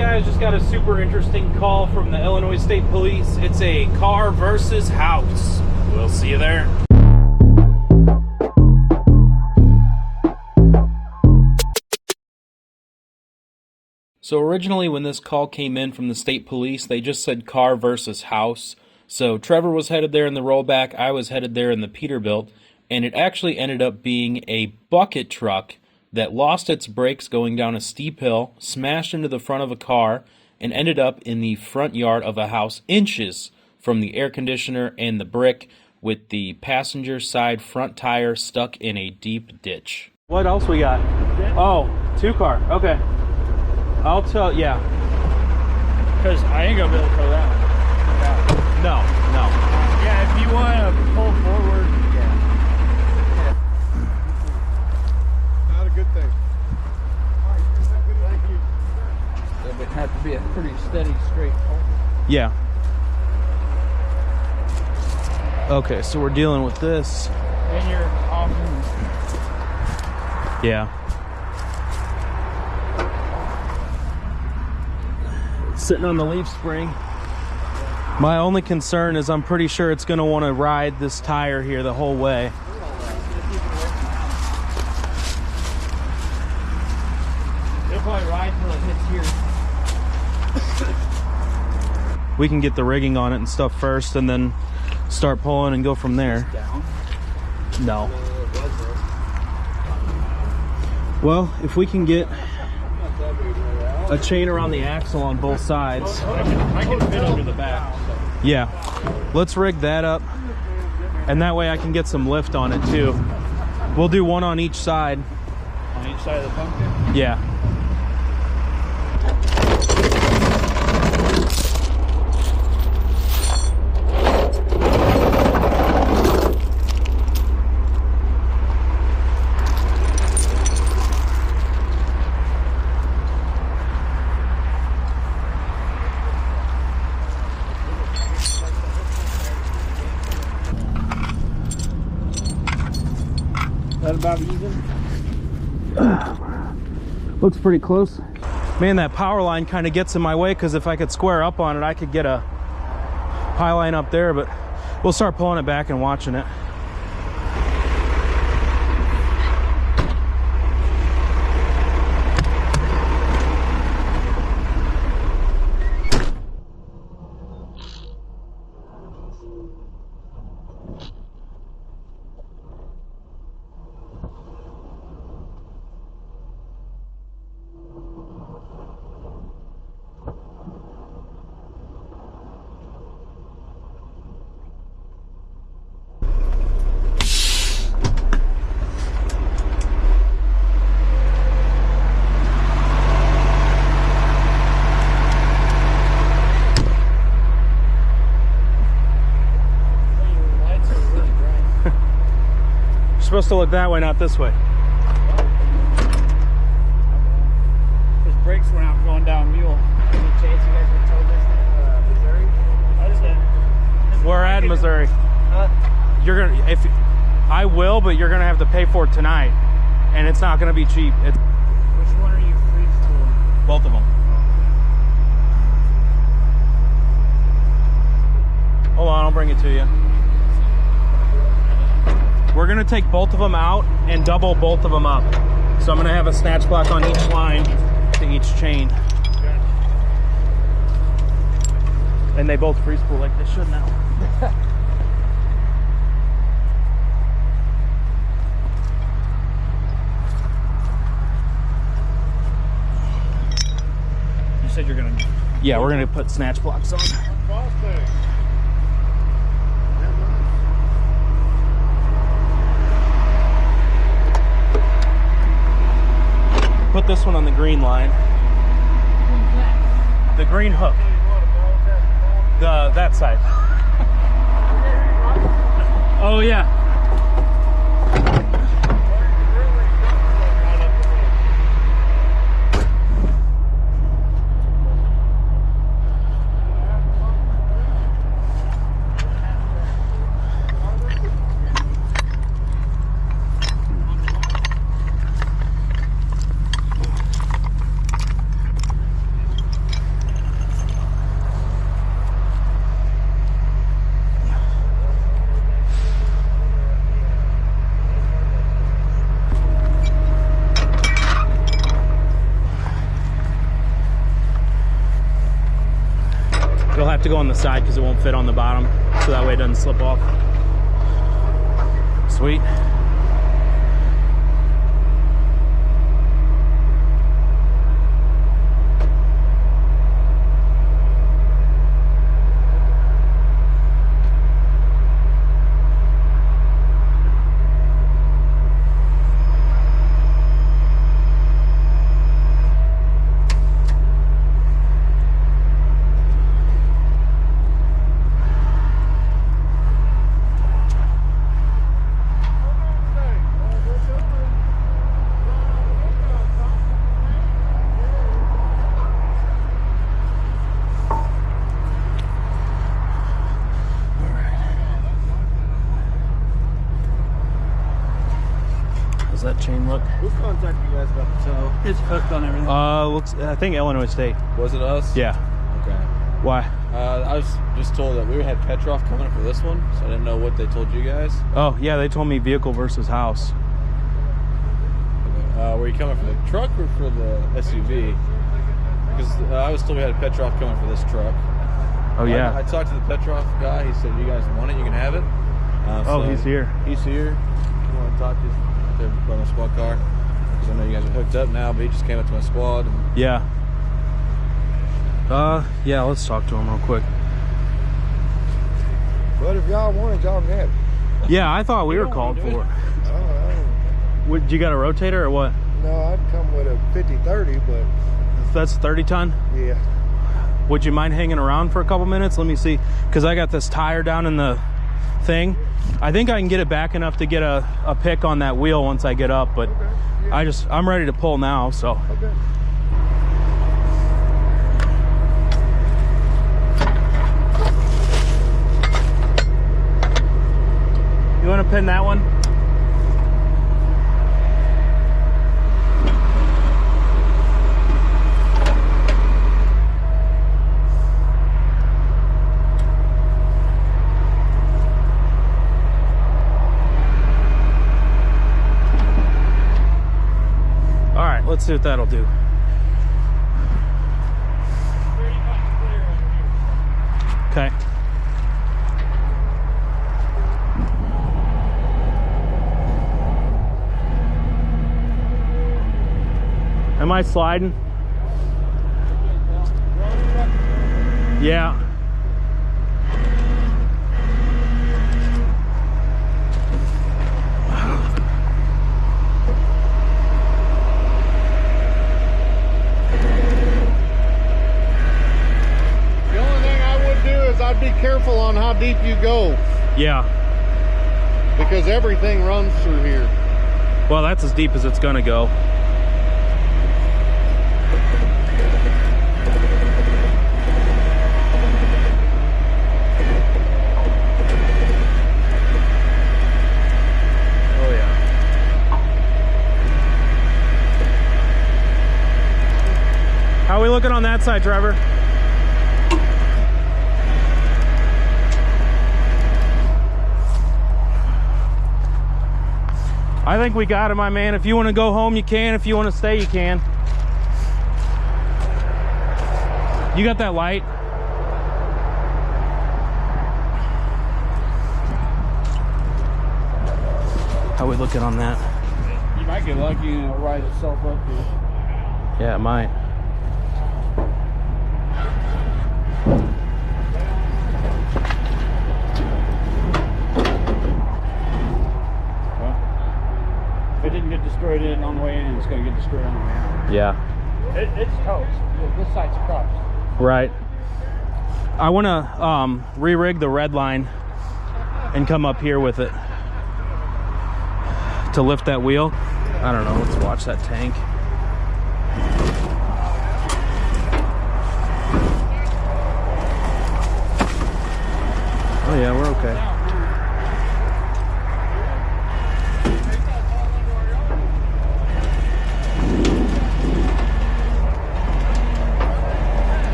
guys, just got a super interesting call from the Illinois State Police. It's a car versus house. We'll see you there. So originally when this call came in from the state police, they just said car versus house. So Trevor was headed there in the rollback, I was headed there in the Peterbilt, and it actually ended up being a bucket truck that lost its brakes going down a steep hill, smashed into the front of a car, and ended up in the front yard of a house inches from the air conditioner and the brick, with the passenger side front tire stuck in a deep ditch. What else we got? Oh, 2-car. Okay. I'll tell, yeah. Because I ain't gonna be able to tow that one. No. Yeah, if you want to pull forward, yeah. Not a good thing. Thank you. It would have to be a pretty steady, straight pull. Yeah. Okay, so we're dealing with this. And you're off. Yeah. Sitting on the leaf spring. My only concern is I'm pretty sure it's going to want to ride this tire here the whole way. It'll probably ride until it hits here. We can get the rigging on it and stuff first and then start pulling and go from there. Down? No. Well, if we can get a chain around the axle on both sides. I can fit under the back. Yeah. Let's rig that up. And that way I can get some lift on it too. We'll do one on each side. On each side of the pumpkin? Yeah. That about even? Looks pretty close. Man, that power line kind of gets in my way, because if I could square up on it, I could get a high line up there, but we'll start pulling it back and watching it. Supposed to look that way, not this way. His brakes went out going down Mule. Any chance you guys would tow this in Missouri? I just did. We're at Missouri. You're gonna, if I will, but you're gonna have to pay for it tonight, and it's not gonna be cheap. It's, which one are you free for? both of them. Hold on, I'll bring it to you. We're gonna take both of them out and double both of them up. So I'm gonna have a snatch block on each line to each chain. And they both free spool like they should now. You said you're gonna... Yeah, we're gonna put snatch blocks on. Put this one on the green line. The green hook. That side. Oh yeah. have to go on the side because it won't fit on the bottom, so that way it doesn't slip off. Sweet. That chain look? Who contacted you guys about the tow? It's hooked on everything. Looks. I think Illinois State. Was it us? Yeah. Okay. Why? I was just told that we had Petrov coming for this one, so I didn't know what they told you guys. Oh yeah, they told me vehicle versus house. Okay. Were you coming for the truck or for the SUV? Because I was told we had Petrov coming for this truck. Oh yeah. I talked to the Petrov guy. He said, "You guys want it? You can have it." Oh, he's here. He's here. I want to talk to you there by my squad car, because I know you guys are hooked up now, but he just came up to my squad. And Yeah. Yeah, let's talk to him real quick. But if y'all wanted, y'all can have it. Yeah, I thought we were called for it. You got a rotator or what? No, I'd come with a 50-30, but That's 30 ton? yeah. Would you mind hanging around for a couple minutes? Let me see, because I got this tire down in the thing. I think I can get it back enough to get a pick on that wheel once I get up, but Okay, yeah. I'm ready to pull now, so. Okay. You want to pin that one? All right, let's see what that'll do. Okay. Am I sliding? Yeah. The only thing I would do is I'd be careful on how deep you go, Yeah. because everything runs through here. Well, that's as deep as it's gonna go. Oh yeah. How are we looking on that side, Trevor? I think we got it, my man. If you want to go home, you can. If you want to stay, you can. You got that light? How we looking on that? You might get lucky and it'll rise itself up here. Yeah, it might. If it didn't get destroyed in on the way in, it's going to get destroyed on the way out. Yeah. It's toast. This side's crushed. Right. I want to re-rig the red line and come up here with it to lift that wheel. I don't know. Let's watch that tank. Oh yeah, we're okay.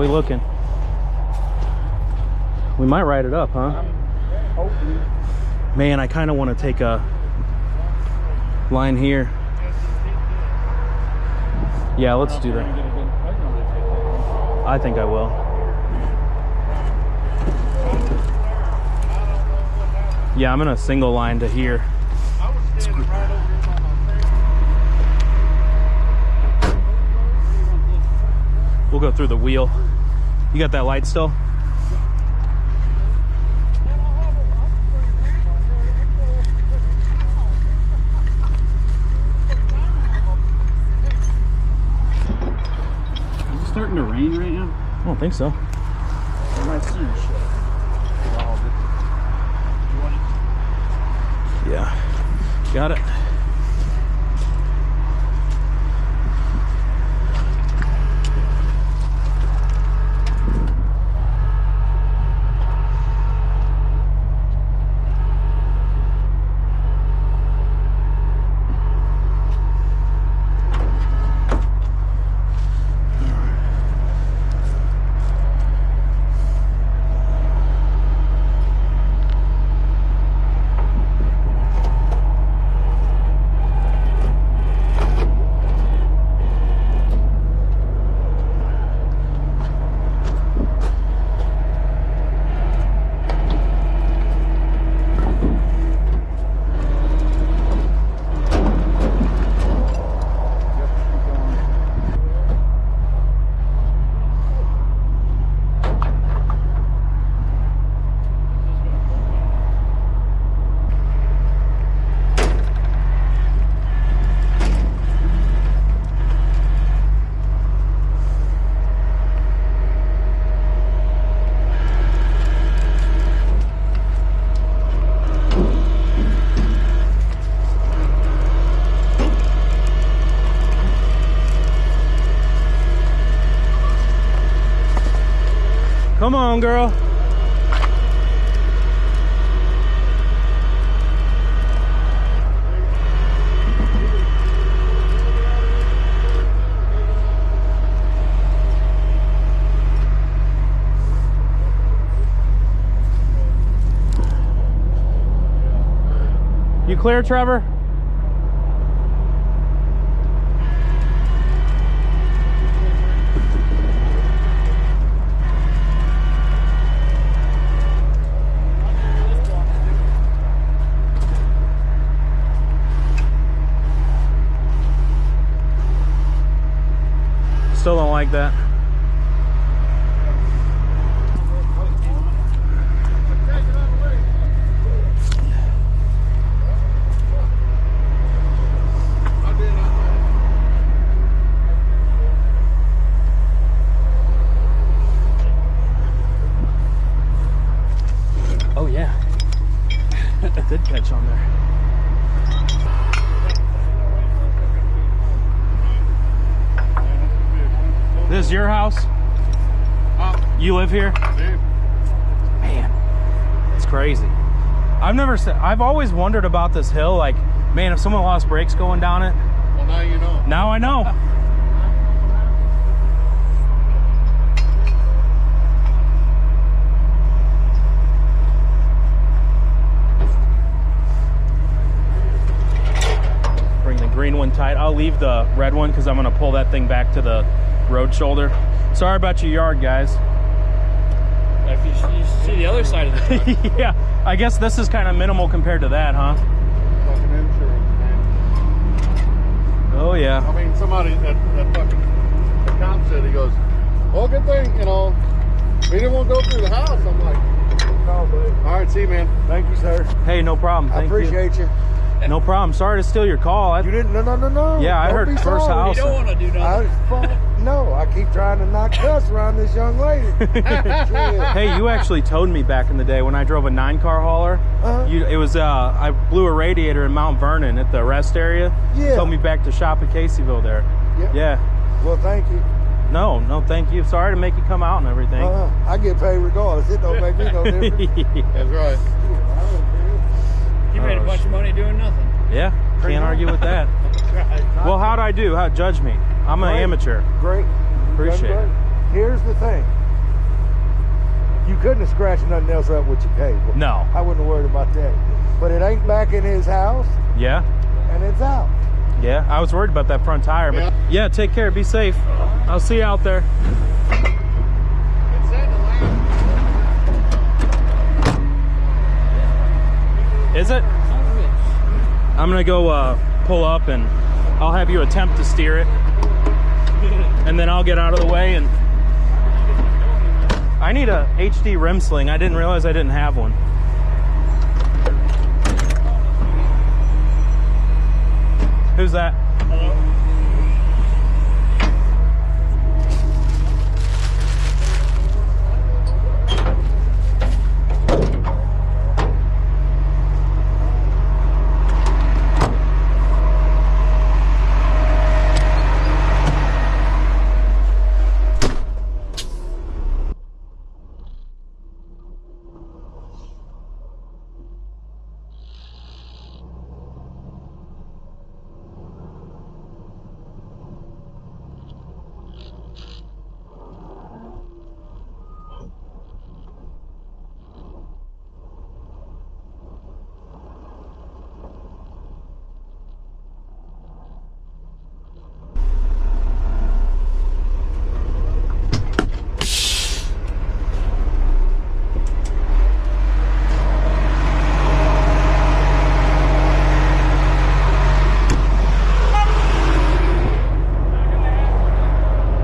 we looking? We might ride it up, huh? Hopefully. Man, I kind of want to take a line here. Yeah, let's do that. I think I will. Yeah, I'm gonna single line to here. We'll go through the wheel. You got that light still? Is it starting to rain right now? I don't think so. I might see your shit. Yeah. Got it. Come on, girl. You clear, Trevor? Still don't like that. Oh yeah, it did catch on there. This is your house? You live here? Man, it's crazy. I've always wondered about this hill. Like, man, if someone lost brakes going down it. Well, now you know. Now I know. Bring the green one tight. I'll leave the red one because I'm going to pull that thing back to the road shoulder. Sorry about your yard, guys. If you see the other side of the truck. Yeah, I guess this is kind of minimal compared to that, huh? Fucking insurance, man. Oh yeah. I mean, somebody that fucking the cop said, he goes, well, good thing, you know, we didn't want to go through the house. I'm like, no, buddy. All right, see you, man. Thank you, sir. Hey, no problem. I Thank appreciate you. No problem. Sorry to steal your call. You didn't? No. Yeah, I Don't heard be first sorry. house. You don't want to do nothing. No, I keep trying to not cuss around this young lady. Shit. Hey, you actually towed me back in the day when I drove a 9-car hauler. It was I blew a radiator in Mount Vernon at the rest area. Yeah. Towed me back to shop at Caseyville there. Yep. Yeah. Well, thank you. No, thank you. Sorry to make you come out and everything. I get paid regardless. It don't make me no difference. That's right. You made a bunch of money doing nothing. Yeah, can't argue with that. Well, how'd I do? Judge me. I'm an amateur. Great. Appreciate it. Here's the thing. You couldn't have scratched nothing else up with your cable. No. I wouldn't have worried about that. But it ain't back in his house, Yeah. and it's out. Yeah, I was worried about that front tire, but yeah, take care, be safe. I'll see you out there. Is it? I'm gonna go pull up and I'll have you attempt to steer it. And then I'll get out of the way. And I need a HD rim sling. I didn't realize I didn't have one. Who's that? Hello?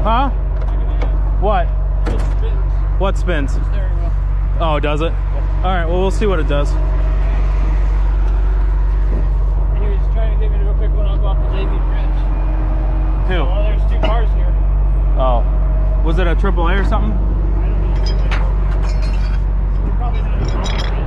Huh? What? It spins. What spins? Steering wheel. Oh, does it? All right, well, we'll see what it does. And he was trying to get me to go pick one up off the JV Bridge. Who? Well, there's two cars here. Oh. Was it a AAA or something? I don't know. They're probably not even on the bridge.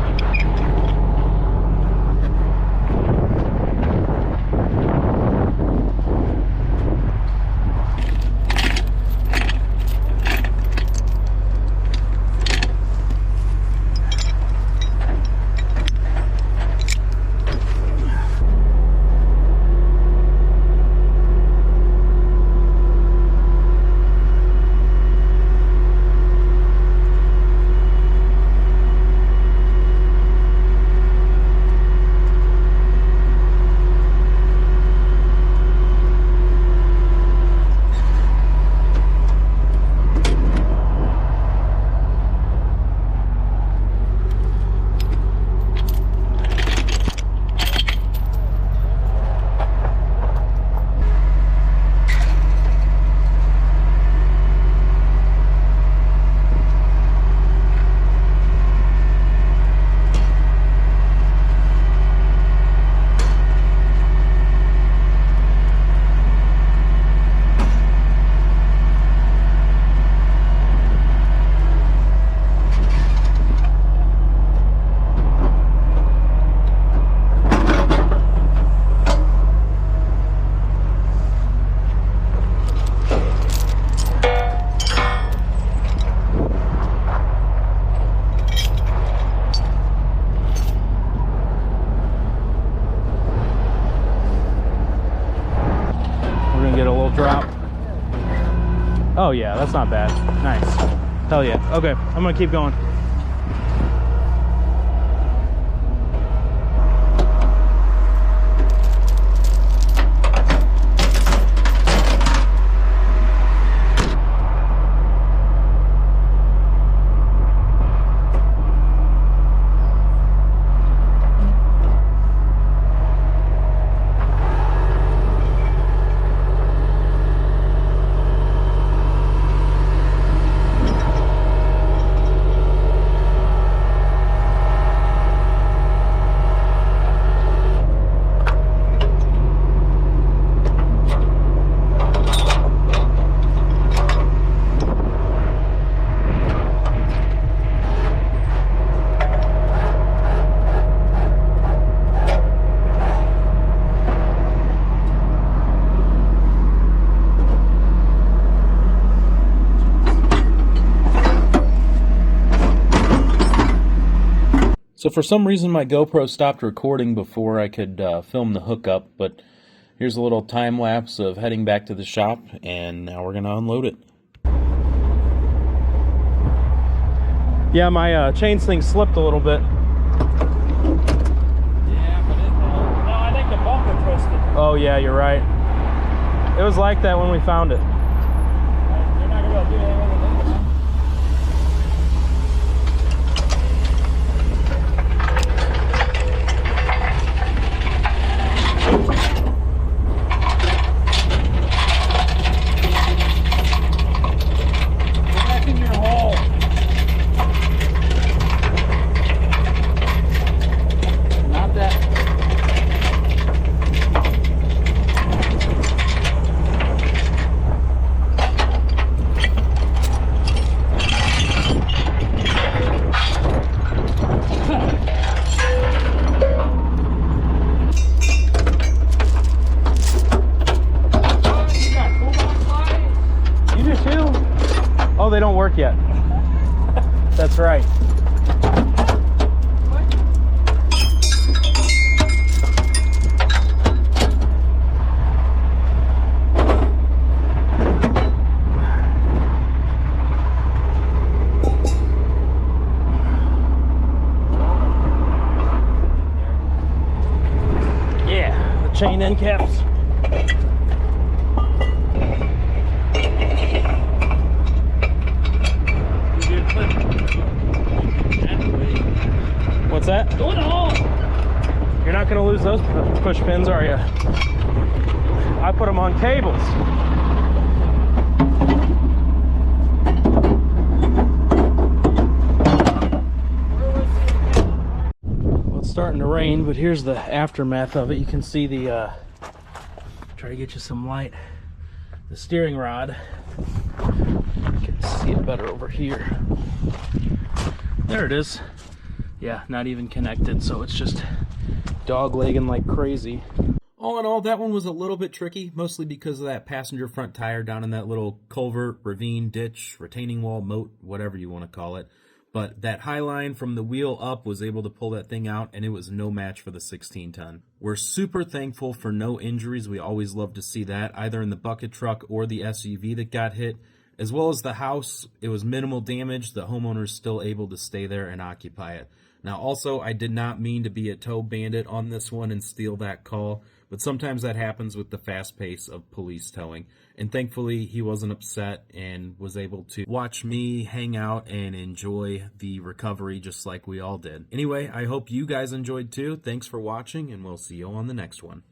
Drop. Oh yeah, that's not bad. Nice. Hell yeah. Okay, I'm gonna keep going. So for some reason my GoPro stopped recording before I could film the hookup, but here's a little time lapse of heading back to the shop, and now we're going to unload it. Yeah, my chain sling slipped a little bit. Yeah, but no, I think the bumper twisted. Oh yeah, you're right. It was like that when we found it. You're not gonna be able to do anything with it. Go back in your hole. Not that. You do too? Oh, they don't work yet. That's right. Yeah, the chain end caps. What's that? Go in the hole. You're not going to lose those push pins, are you? I put them on cables. Well, it's starting to rain, but here's the aftermath of it. You can see the, try to get you some light, the steering rod. You can see it better over here. There it is. Yeah, not even connected, so it's just dog-legging like crazy. All in all, that one was a little bit tricky, mostly because of that passenger front tire down in that little culvert, ravine, ditch, retaining wall, moat, whatever you want to call it. But that high line from the wheel up was able to pull that thing out, and it was no match for the 16-ton. We're super thankful for no injuries. We always love to see that, either in the bucket truck or the SUV that got hit. As well as the house, it was minimal damage. The homeowner's still able to stay there and occupy it. Now, also, I did not mean to be a tow bandit on this one and steal that call, but sometimes that happens with the fast pace of police towing. And thankfully, he wasn't upset and was able to watch me hang out and enjoy the recovery just like we all did. Anyway, I hope you guys enjoyed too. Thanks for watching, and we'll see you on the next one.